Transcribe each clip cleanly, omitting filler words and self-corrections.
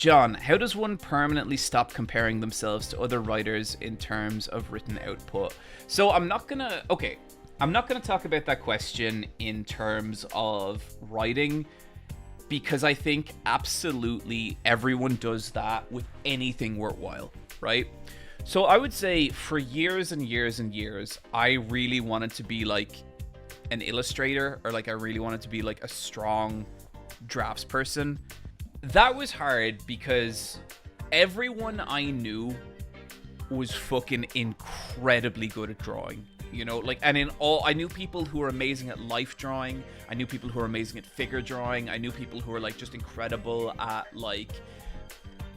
John, how does one permanently stop comparing themselves to other writers in terms of written output? So I'm not gonna talk about that question in terms of writing, because I think absolutely everyone does that with anything worthwhile, right? So I would say for years and years and years, I really wanted to be like an illustrator, or like I really wanted to be like a strong drafts person. That was hard because everyone I knew was fucking incredibly good at drawing. You know, like, and I knew people who were amazing at life drawing. I knew people who were amazing at figure drawing. I knew people who were like just incredible at like,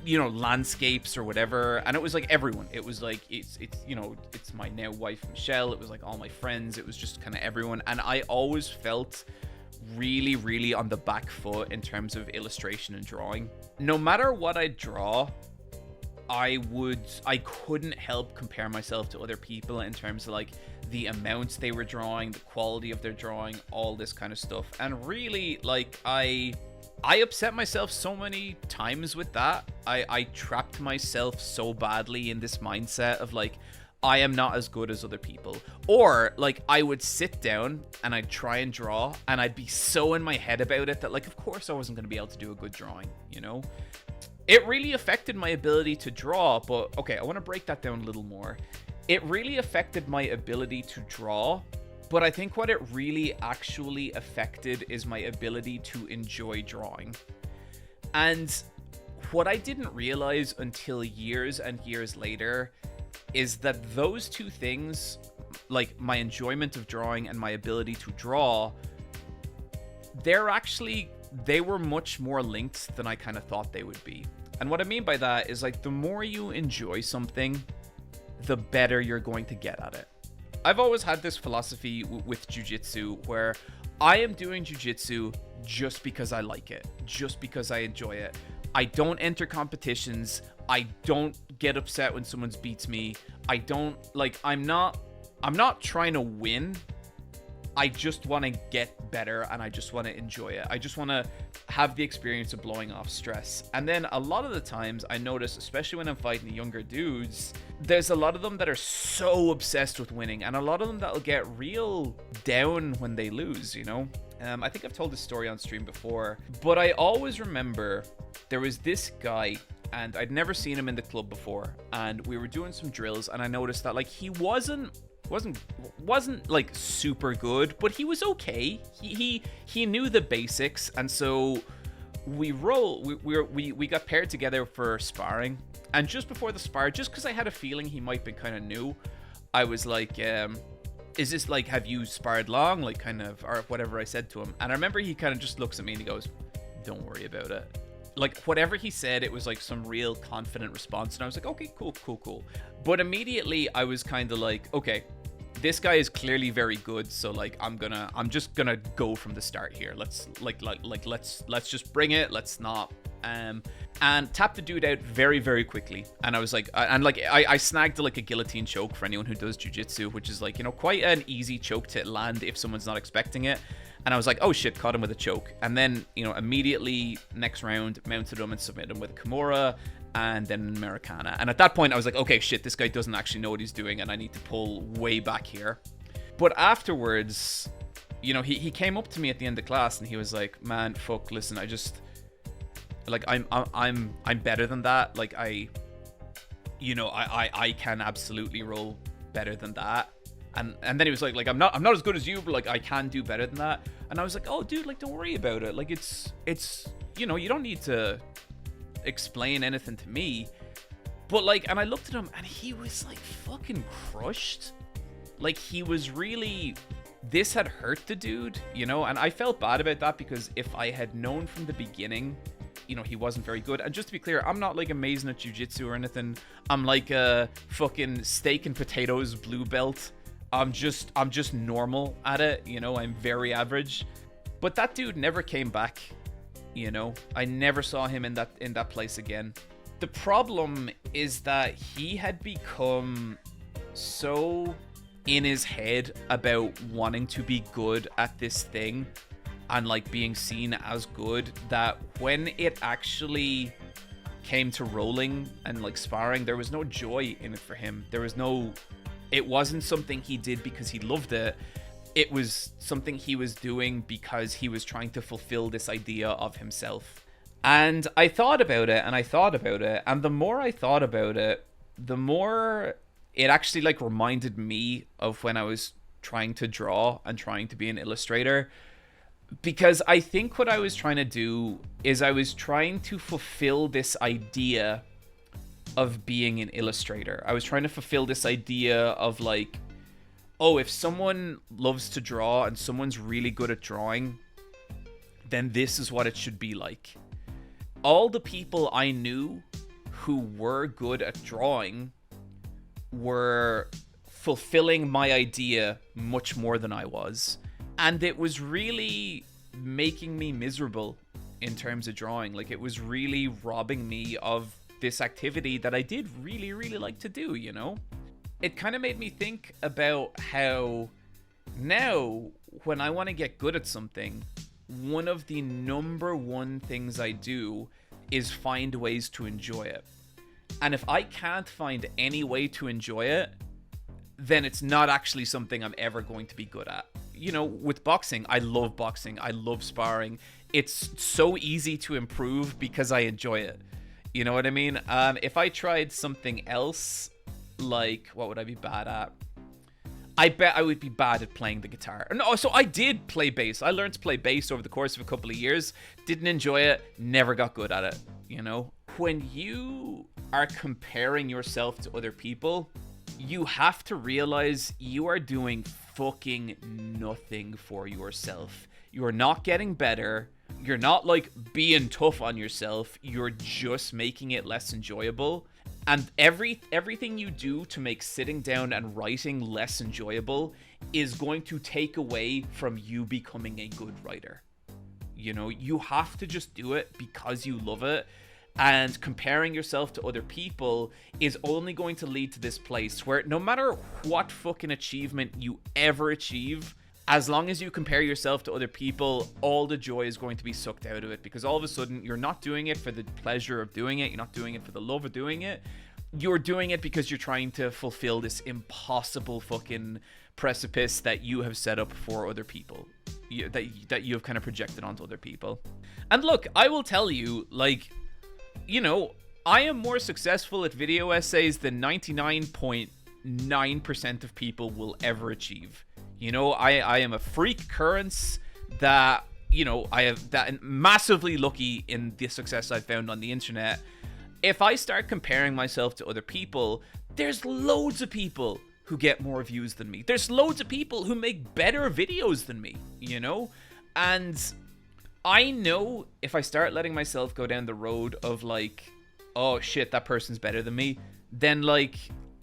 you know, landscapes or whatever. And it was like everyone. It was like, it's you know, it's my now wife Michelle. It was like all my friends. It was just kind of everyone. And I always felt really, really on the back foot in terms of illustration and drawing. No matter what I draw, I couldn't help compare myself to other people in terms of like the amounts they were drawing, the quality of their drawing, all this kind of stuff. And really, like, I upset myself so many times with that. I trapped myself so badly in this mindset of like, I am not as good as other people. Or like I would sit down and I'd try and draw and I'd be so in my head about it that like, of course I wasn't going to be able to do a good drawing, you know? It really affected my ability to draw, but okay, I want to break that down a little more. It really affected my ability to draw, but I think what it really actually affected is my ability to enjoy drawing. And what I didn't realize until years and years later is that those two things, like my enjoyment of drawing and my ability to draw, they were much more linked than I kind of thought they would be. And what I mean by that is like the more you enjoy something, the better you're going to get at it. I've always had this philosophy with jiu-jitsu where I am doing jiu-jitsu just because I like it, just because I enjoy it. I don't enter competitions. I don't get upset when someone beats me. I'm not trying to win. I just want to get better and I just want to enjoy it. I just want to have the experience of blowing off stress. And then a lot of the times I notice, especially when I'm fighting younger dudes, there's a lot of them that are so obsessed with winning, and a lot of them that'll get real down when they lose, you know? I think I've told this story on stream before, but I always remember there was this guy, and I'd never seen him in the club before, and we were doing some drills, and I noticed that like he wasn't like super good, but he was okay. He knew the basics, and so we got paired together for sparring. And just before the spar, just because I had a feeling he might be kind of new, I was like, is this like, have you sparred long, like kind of, or whatever I said to him. And I remember he kind of just looks at me and he goes, don't worry about it. Like whatever he said, it was like some real confident response, and I was like, okay, cool. But immediately I was kind of like, okay, this guy is clearly very good, so like I'm just gonna go from the start here. Let's just bring it. Let's not and tap the dude out very, very quickly. And I was like, I snagged like a guillotine choke for anyone who does jiu-jitsu, which is like, you know, quite an easy choke to land if someone's not expecting it. And I was like, oh shit, caught him with a choke. And then, you know, immediately next round, mounted him and submitted him with a Kimura and then an Americana. And at that point, I was like, okay, shit, this guy doesn't actually know what he's doing and I need to pull way back here. But afterwards, you know, he came up to me at the end of class and he was like, man, fuck, listen, I just, like, I'm better than that. Like, I can absolutely roll better than that. And then he was like I'm not as good as you, but like I can do better than that. And I was like, oh dude, like don't worry about it. Like it's you know, you don't need to explain anything to me. But like, and I looked at him and he was like fucking crushed. Like he was really, this had hurt the dude, you know, and I felt bad about that because if I had known from the beginning, you know, he wasn't very good. And just to be clear, I'm not like amazing at jiu-jitsu or anything. I'm like a fucking steak and potatoes blue belt. I'm just normal at it, you know, I'm very average. But that dude never came back, you know. I never saw him in that place again. The problem is that he had become so in his head about wanting to be good at this thing and like being seen as good that when it actually came to rolling and like sparring, there was no joy in it for him. It wasn't something he did because he loved it. It was something he was doing because he was trying to fulfill this idea of himself. And I thought about it, and I thought about it, and the more I thought about it, the more it actually like reminded me of when I was trying to draw and trying to be an illustrator. Because I think what I was trying to do is I was trying to fulfill this idea of being an illustrator. I was trying to fulfill this idea of like, oh, if someone loves to draw and someone's really good at drawing, then this is what it should be like. All the people I knew who were good at drawing were fulfilling my idea much more than I was. And it was really making me miserable in terms of drawing. Like, it was really robbing me of this activity that I did really, really like to do, you know? It kind of made me think about how now, when I want to get good at something, one of the number one things I do is find ways to enjoy it. And if I can't find any way to enjoy it, then it's not actually something I'm ever going to be good at. You know, with boxing, I love sparring. It's so easy to improve because I enjoy it. You know what I mean? If I tried something else, like, what would I be bad at? I bet I would be bad at playing the guitar. No, so I did play bass. I learned to play bass over the course of a couple of years. Didn't enjoy it. Never got good at it, you know? When you are comparing yourself to other people, you have to realize you are doing fucking nothing for yourself. You are not getting better. You're not like being tough on yourself. You're just making it less enjoyable. And everything you do to make sitting down and writing less enjoyable is going to take away from you becoming a good writer. You know, you have to just do it because you love it. And comparing yourself to other people is only going to lead to this place where no matter what fucking achievement you ever achieve, as long as you compare yourself to other people, all the joy is going to be sucked out of it, because all of a sudden you're not doing it for the pleasure of doing it. You're not doing it for the love of doing it. You're doing it because you're trying to fulfill this impossible fucking precipice that you have set up for other people, that you have kind of projected onto other people. And look, I will tell you, like, you know, I am more successful at video essays than 99.9% of people will ever achieve. You know, I am a freak occurrence that, you know, I have that massively lucky in the success I've found on the internet. If I start comparing myself to other people, there's loads of people who get more views than me. There's loads of people who make better videos than me, you know? And I know if I start letting myself go down the road of like, oh shit, that person's better than me, then like,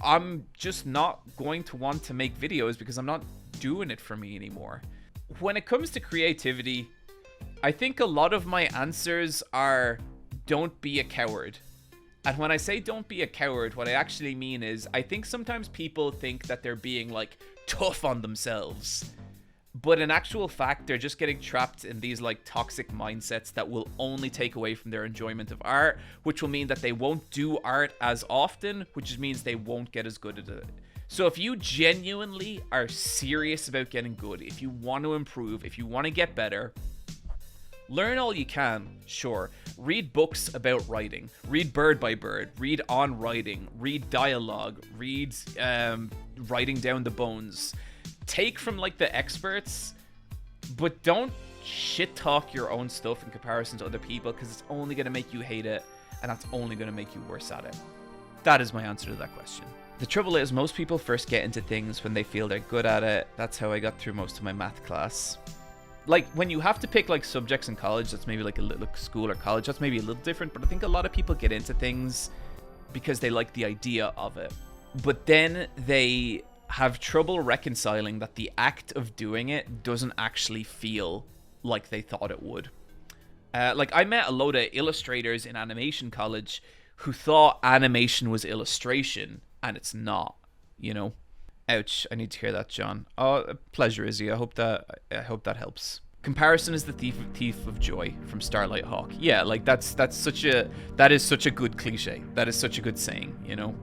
I'm just not going to want to make videos because I'm not doing it for me anymore. When it comes to creativity, I think a lot of my answers are don't be a coward. And when I say don't be a coward, what I actually mean is I think sometimes people think that they're being like tough on themselves. But in actual fact, they're just getting trapped in these like toxic mindsets that will only take away from their enjoyment of art, which will mean that they won't do art as often, which means they won't get as good at it. So if you genuinely are serious about getting good, if you want to improve, if you want to get better, learn all you can, sure. Read books about writing. Read Bird by Bird. Read On Writing. Read dialogue. Read Writing Down the Bones. Take from like the experts, but don't shit talk your own stuff in comparison to other people, because it's only going to make you hate it, and that's only going to make you worse at it. That is my answer to that question. The trouble is, most people first get into things when they feel they're good at it. That's how I got through most of my math class. Like, when you have to pick like subjects in college, that's maybe like a little school or college, that's maybe a little different, but I think a lot of people get into things because they like the idea of it. But then they have trouble reconciling that the act of doing it doesn't actually feel like they thought it would. Like, I met a load of illustrators in animation college who thought animation was illustration, and it's not, you know? Ouch, I need to hear that, John. Oh, a pleasure, Izzy. I hope that helps. Comparison is the thief of joy from Starlight Hawk. Yeah, like that is such a good cliche. That is such a good saying, you know?